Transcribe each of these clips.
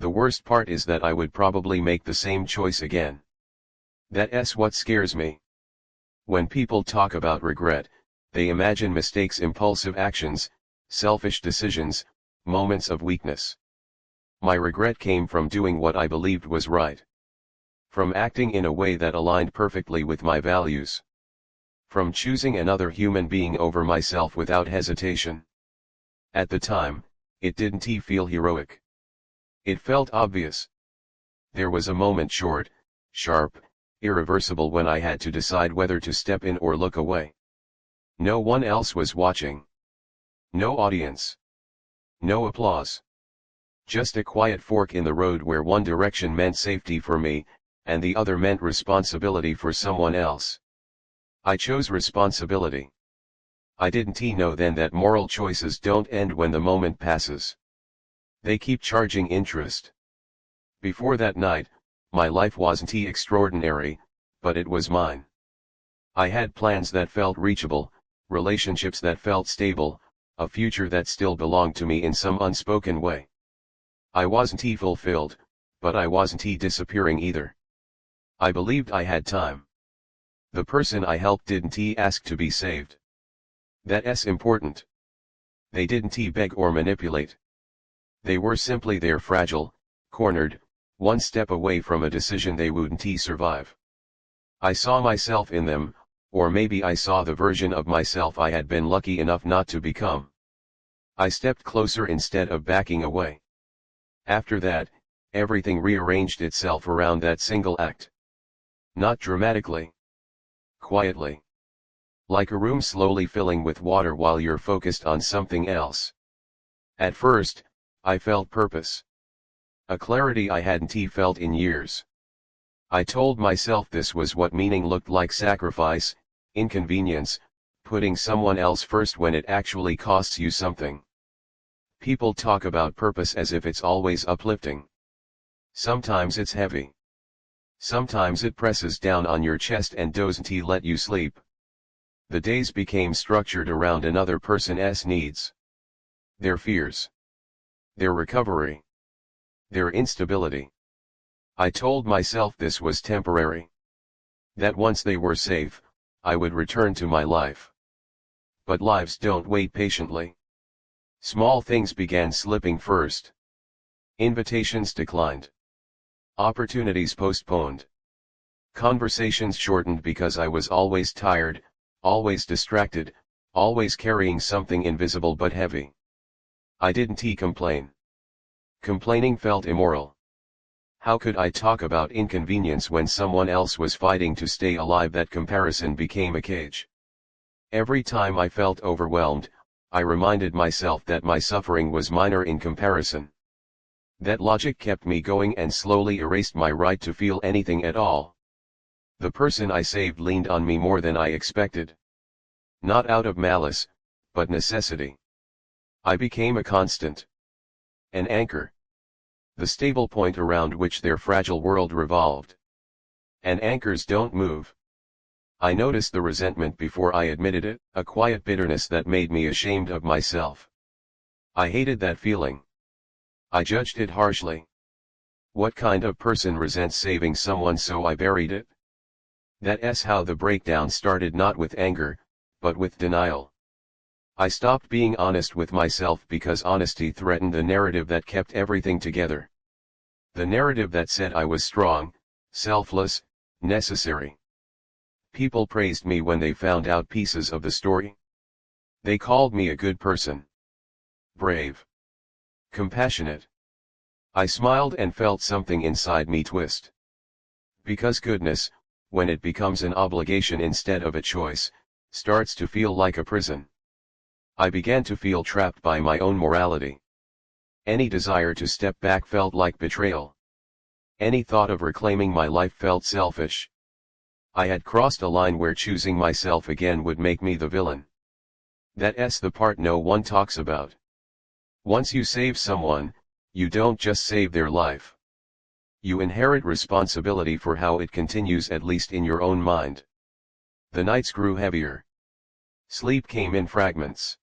The worst part is that I would probably make the same choice again. That's what scares me. When people talk about regret, they imagine mistakes, impulsive actions, selfish decisions, moments of weakness. My regret came from doing what I believed was right. From acting in a way that aligned perfectly with my values. From choosing another human being over myself without hesitation. At the time, it didn't feel heroic. It felt obvious. There was a moment short, sharp, irreversible when I had to decide whether to step in or look away. No one else was watching. No audience. No applause. Just a quiet fork in the road where one direction meant safety for me, and the other meant responsibility for someone else. I chose responsibility. I didn't know then that moral choices don't end when the moment passes. They keep charging interest. Before that night, my life wasn't extraordinary, but it was mine. I had plans that felt reachable, relationships that felt stable, a future that still belonged to me in some unspoken way. I wasn't fulfilled, but I wasn't disappearing either. I believed I had time. The person I helped didn't ask to be saved. That's important. They didn't beg or manipulate. They were simply there, fragile, cornered, one step away from a decision they wouldn't survive. I saw myself in them, or maybe I saw the version of myself I had been lucky enough not to become. I stepped closer instead of backing away. After that, everything rearranged itself around that single act. Not dramatically. Quietly. Like a room slowly filling with water while you're focused on something else. At first, I felt purpose. A clarity I hadn't felt in years. I told myself this was what meaning looked like: sacrifice, inconvenience, putting someone else first when it actually costs you something. People talk about purpose as if it's always uplifting. Sometimes it's heavy. Sometimes it presses down on your chest and doesn't let you sleep. The days became structured around another person's needs. Their fears. Their recovery. Their instability. I told myself this was temporary. That once they were safe, I would return to my life. But lives don't wait patiently. Small things began slipping first. Invitations declined. Opportunities postponed. Conversations shortened because I was always tired, always distracted, always carrying something invisible but heavy. I didn't complain. Complaining felt immoral. How could I talk about inconvenience when someone else was fighting to stay alive? That comparison became a cage. Every time I felt overwhelmed, I reminded myself that my suffering was minor in comparison. That logic kept me going and slowly erased my right to feel anything at all. The person I saved leaned on me more than I expected. Not out of malice, but necessity. I became a constant. An anchor. The stable point around which their fragile world revolved. And anchors don't move. I noticed the resentment before I admitted it, a quiet bitterness that made me ashamed of myself. I hated that feeling. I judged it harshly. What kind of person resents saving someone? So I buried it. That's how the breakdown started, not with anger, but with denial. I stopped being honest with myself because honesty threatened the narrative that kept everything together. The narrative that said I was strong, selfless, necessary. People praised me when they found out pieces of the story. They called me a good person. Brave. Compassionate. I smiled and felt something inside me twist. Because goodness, when it becomes an obligation instead of a choice, starts to feel like a prison. I began to feel trapped by my own morality. Any desire to step back felt like betrayal. Any thought of reclaiming my life felt selfish. I had crossed a line where choosing myself again would make me the villain. That's the part no one talks about. Once you save someone, you don't just save their life. You inherit responsibility for how it continues, at least in your own mind. The nights grew heavier. Sleep came in fragments.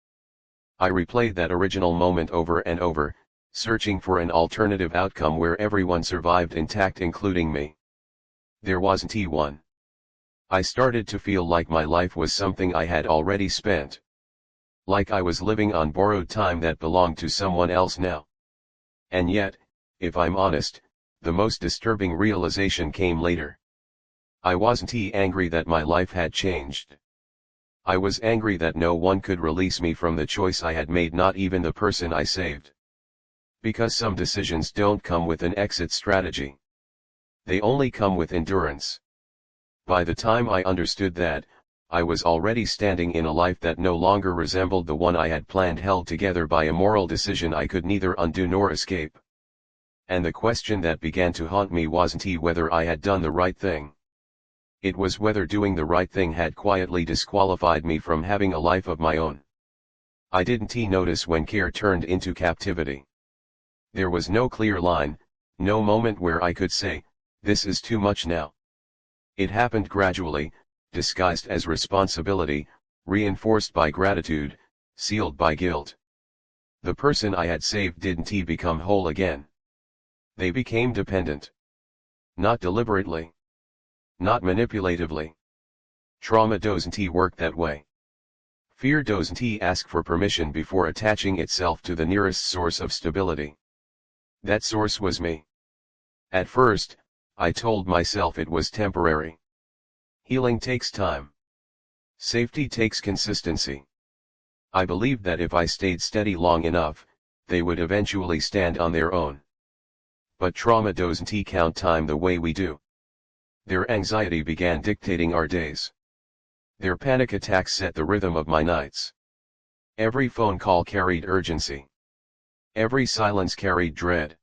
I replayed that original moment over and over, searching for an alternative outcome where everyone survived intact including me. There wasn't one. I started to feel like my life was something I had already spent. Like I was living on borrowed time that belonged to someone else now. And yet, if I'm honest, the most disturbing realization came later. I wasn't angry that my life had changed. I was angry that no one could release me from the choice I had made, not even the person I saved. Because some decisions don't come with an exit strategy. They only come with endurance. By the time I understood that, I was already standing in a life that no longer resembled the one I had planned, held together by a moral decision I could neither undo nor escape. And the question that began to haunt me wasn't whether I had done the right thing. It was whether doing the right thing had quietly disqualified me from having a life of my own. I didn't notice when care turned into captivity. There was no clear line, no moment where I could say, this is too much now. It happened gradually, disguised as responsibility, reinforced by gratitude, sealed by guilt. The person I had saved didn't become whole again. They became dependent. Not deliberately. Not manipulatively. Trauma doesn't work that way. Fear doesn't ask for permission before attaching itself to the nearest source of stability. That source was me. At first, I told myself it was temporary. Healing takes time. Safety takes consistency. I believed that if I stayed steady long enough, they would eventually stand on their own. But trauma doesn't count time the way we do. Their anxiety began dictating our days. Their panic attacks set the rhythm of my nights. Every phone call carried urgency. Every silence carried dread.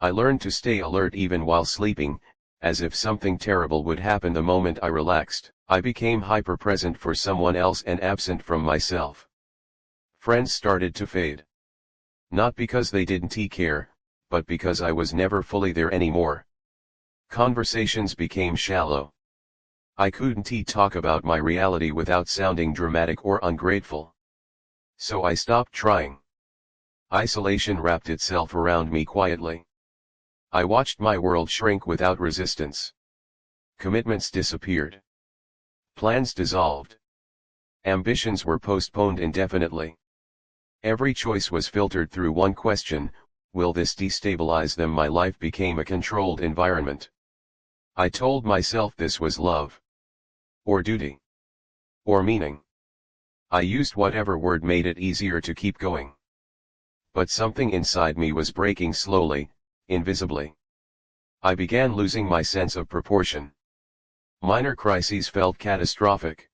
I learned to stay alert even while sleeping, as if something terrible would happen the moment I relaxed. I became hyper-present for someone else and absent from myself. Friends started to fade. Not because they didn't care, but because I was never fully there anymore. Conversations became shallow. I couldn't talk about my reality without sounding dramatic or ungrateful. So I stopped trying. Isolation wrapped itself around me quietly. I watched my world shrink without resistance. Commitments disappeared. Plans dissolved. Ambitions were postponed indefinitely. Every choice was filtered through one question: will this destabilize them? My life became a controlled environment. I told myself this was love. Or duty. Or meaning. I used whatever word made it easier to keep going. But something inside me was breaking slowly, invisibly. I began losing my sense of proportion. Minor crises felt catastrophic.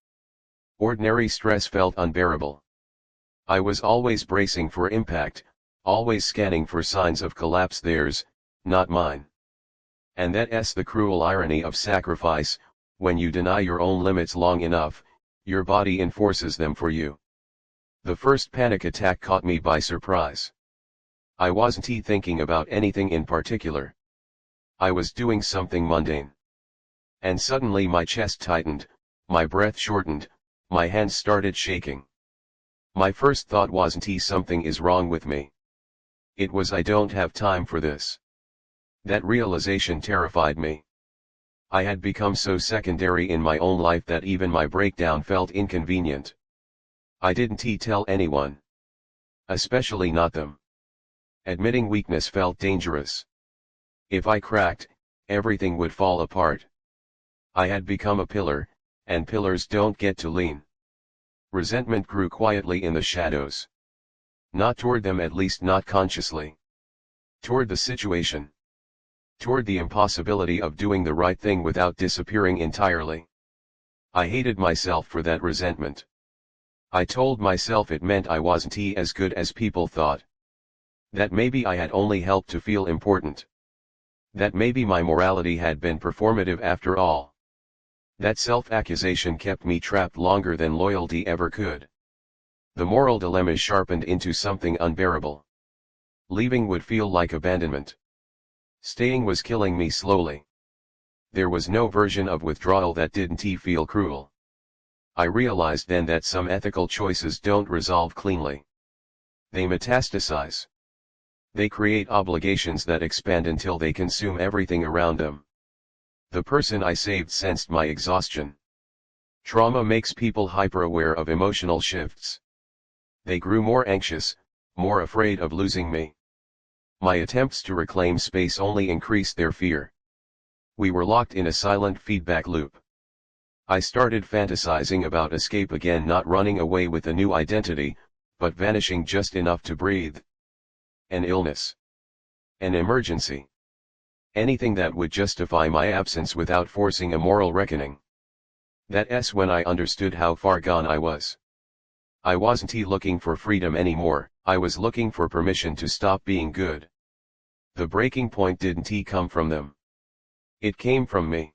Ordinary stress felt unbearable. I was always bracing for impact, always scanning for signs of collapse, theirs, not mine. And that's the cruel irony of sacrifice: when you deny your own limits long enough, your body enforces them for you. The first panic attack caught me by surprise. I wasn't thinking about anything in particular. I was doing something mundane. And suddenly my chest tightened, my breath shortened, my hands started shaking. My first thought wasn't something is wrong with me. It was I don't have time for this. That realization terrified me. I had become so secondary in my own life that even my breakdown felt inconvenient. I didn't tell anyone. Especially not them. Admitting weakness felt dangerous. If I cracked, everything would fall apart. I had become a pillar, and pillars don't get to lean. Resentment grew quietly in the shadows. Not toward them, at least not consciously. Toward the situation. Toward the impossibility of doing the right thing without disappearing entirely. I hated myself for that resentment. I told myself it meant I wasn't as good as people thought. That maybe I had only helped to feel important. That maybe my morality had been performative after all. That self-accusation kept me trapped longer than loyalty ever could. The moral dilemma sharpened into something unbearable. Leaving would feel like abandonment. Staying was killing me slowly. There was no version of withdrawal that didn't feel cruel. I realized then that some ethical choices don't resolve cleanly. They metastasize. They create obligations that expand until they consume everything around them. The person I saved sensed my exhaustion. Trauma makes people hyper-aware of emotional shifts. They grew more anxious, more afraid of losing me. My attempts to reclaim space only increased their fear. We were locked in a silent feedback loop. I started fantasizing about escape again, not running away with a new identity, but vanishing just enough to breathe. An illness. An emergency. Anything that would justify my absence without forcing a moral reckoning. That's when I understood how far gone I was. I wasn't looking for freedom anymore, I was looking for permission to stop being good. The breaking point didn't come from them. It came from me.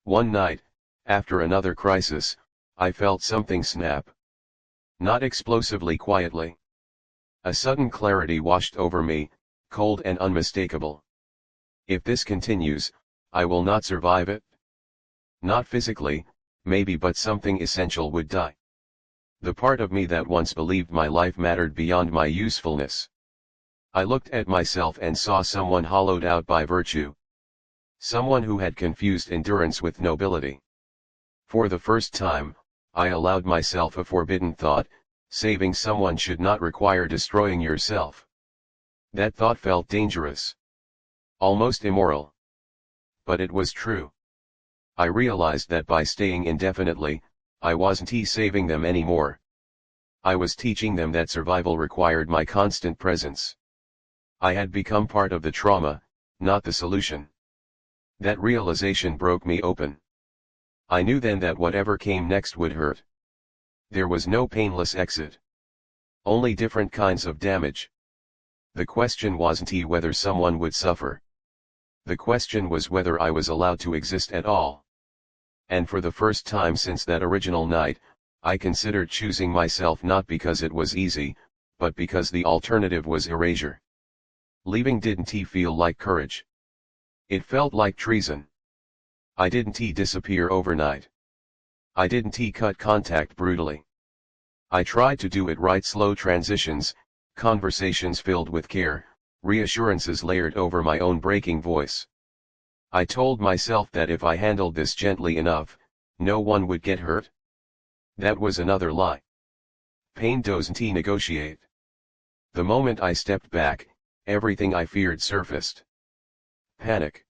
One night, after another crisis, I felt something snap. Not explosively, quietly. A sudden clarity washed over me, cold and unmistakable. If this continues, I will not survive it. Not physically, maybe, but something essential would die. The part of me that once believed my life mattered beyond my usefulness. I looked at myself and saw someone hollowed out by virtue. Someone who had confused endurance with nobility. For the first time, I allowed myself a forbidden thought: saving someone should not require destroying yourself. That thought felt dangerous. Almost immoral. But it was true. I realized that by staying indefinitely, I wasn't saving them anymore. I was teaching them that survival required my constant presence. I had become part of the trauma, not the solution. That realization broke me open. I knew then that whatever came next would hurt. There was no painless exit. Only different kinds of damage. The question wasn't whether someone would suffer. The question was whether I was allowed to exist at all. And for the first time since that original night, I considered choosing myself, not because it was easy, but because the alternative was erasure. Leaving didn't feel like courage. It felt like treason. I didn't disappear overnight. I didn't cut contact brutally. I tried to do it right: slow transitions, conversations filled with care, reassurances layered over my own breaking voice. I told myself that if I handled this gently enough, no one would get hurt. That was another lie. Pain doesn't negotiate. The moment I stepped back, everything I feared surfaced. Panic.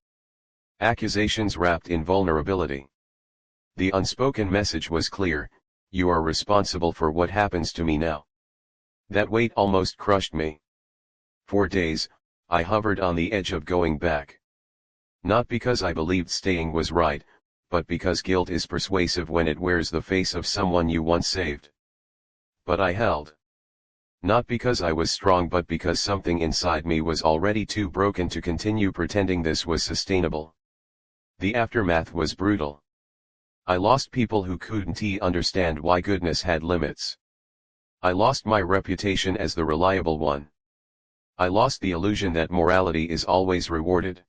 Accusations wrapped in vulnerability. The unspoken message was clear: you are responsible for what happens to me now. That weight almost crushed me. For days, I hovered on the edge of going back. Not because I believed staying was right, but because guilt is persuasive when it wears the face of someone you once saved. But I held. Not because I was strong, but because something inside me was already too broken to continue pretending this was sustainable. The aftermath was brutal. I lost people who couldn't understand why goodness had limits. I lost my reputation as the reliable one. I lost the illusion that morality is always rewarded.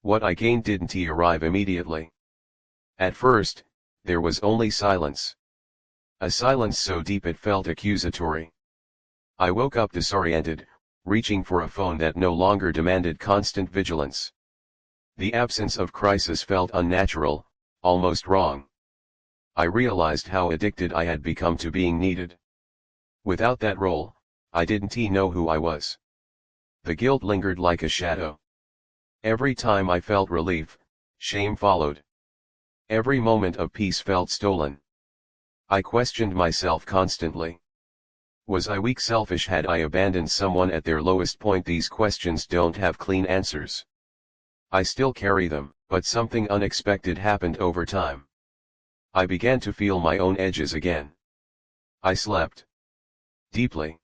What I gained didn't arrive immediately. At first, there was only silence. A silence so deep it felt accusatory. I woke up disoriented, reaching for a phone that no longer demanded constant vigilance. The absence of crisis felt unnatural, almost wrong. I realized how addicted I had become to being needed. Without that role, I didn't know who I was. The guilt lingered like a shadow. Every time I felt relief, shame followed. Every moment of peace felt stolen. I questioned myself constantly. Was I weak, selfish? Had I abandoned someone at their lowest point? These questions don't have clean answers. I still carry them, but something unexpected happened over time. I began to feel my own edges again. I slept deeply.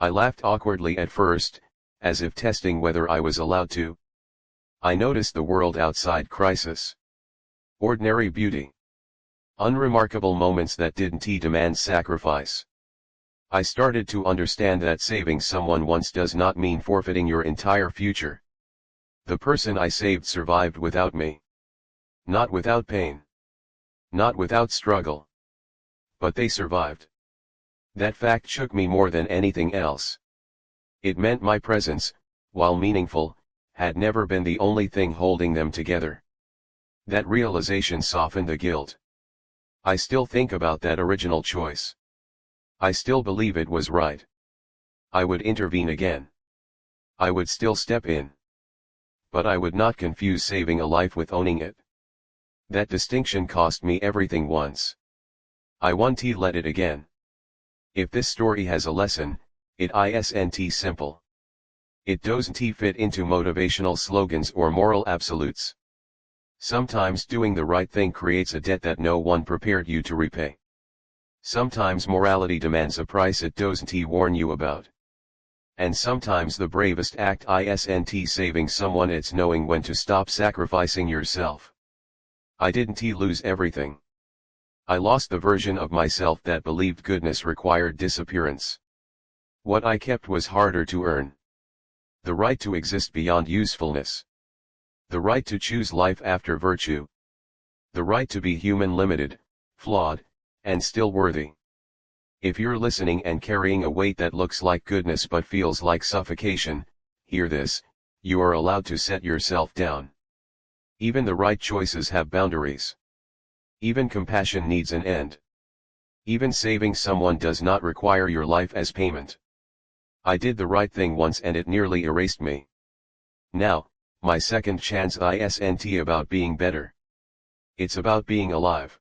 I laughed awkwardly at first, as if testing whether I was allowed to. I noticed the world outside crisis. Ordinary beauty. Unremarkable moments that didn't demand sacrifice. I started to understand that saving someone once does not mean forfeiting your entire future. The person I saved survived without me. Not without pain. Not without struggle. But they survived. That fact shook me more than anything else. It meant my presence, while meaningful, had never been the only thing holding them together. That realization softened the guilt. I still think about that original choice. I still believe it was right. I would intervene again. I would still step in. But I would not confuse saving a life with owning it. That distinction cost me everything once. I won't let it again. If this story has a lesson, it isn't simple. It doesn't fit into motivational slogans or moral absolutes. Sometimes doing the right thing creates a debt that no one prepared you to repay. Sometimes morality demands a price it doesn't warn you about. And sometimes the bravest act isn't saving someone, it's knowing when to stop sacrificing yourself. I didn't lose everything. I lost the version of myself that believed goodness required disappearance. What I kept was harder to earn. The right to exist beyond usefulness. The right to choose life after virtue. The right to be human, limited, flawed, and still worthy. If you're listening and carrying a weight that looks like goodness but feels like suffocation, hear this: you are allowed to set yourself down. Even the right choices have boundaries. Even compassion needs an end. Even saving someone does not require your life as payment. I did the right thing once and it nearly erased me. Now, my second chance isn't about being better. It's about being alive.